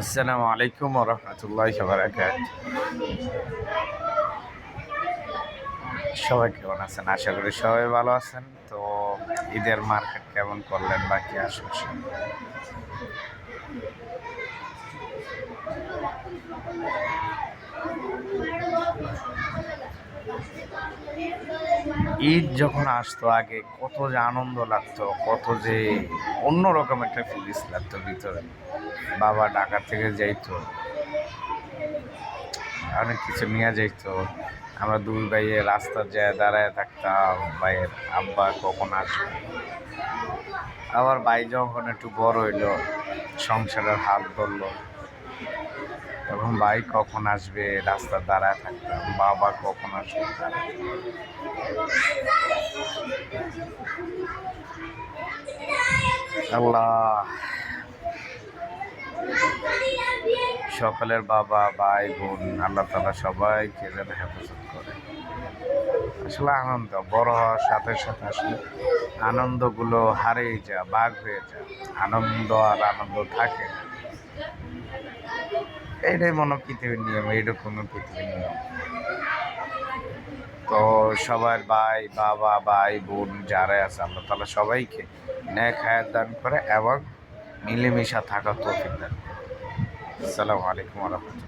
আসসালামু আলাইকুম ওয়া রাহমাতুল্লাহি ওয়া বারাকাতুহু। সবাই কেমন আছেন? আশা করি সবাই ভালো আছেন। তো ঈদের মার্কেট কেমন করলেন বা কি আশেপাশে? ঈদ যখন আসতো আগে কত যে আনন্দ লাগতো, কত যে অন্যরকম একটা ফিলিংস লাগতো ভিতরে। বাবা ঢাকা থেকে যাইতো, অনেক কিছু নিয়ে যাইতো। আমরা দুই ভাইয়ে রাস্তা যায় দাঁড়ায় থাকতাম, ভাইয়ের আব্বা কখন আসবে। আবার ভাই যখন একটু বড় হইলো, সংসারের হাল ধরলো, তখন ভাই কখন আসবে রাস্তা দাঁড়ায় থাকতাম, বাবা কখন আসবে। আল্লাহ সকলের বাবা ভাই বোন আল্লাহ তাআলা সবাইকে যেন হেফাজত করে। আসলে আনন্দ বড় হওয়ার সাথে সাথে আসলে আনন্দগুলো হারিয়ে যায়, ভাগ হয়ে যায়। আনন্দ আর আনন্দ থাকে না। এইটাই মনে হয় পৃথিবীর নিয়ম, এইরকমই পৃথিবীর নিয়ম। তো সবার ভাই বাবা ভাই বোন যারা আছে আল্লাহ তাআলা সবাইকে নেক হায়াত দান করে এবং মিলেমিশা থাকার তৌফিক দান করে। আসসালামু আলাইকুম ওয়া রাহমাতুল্লাহ।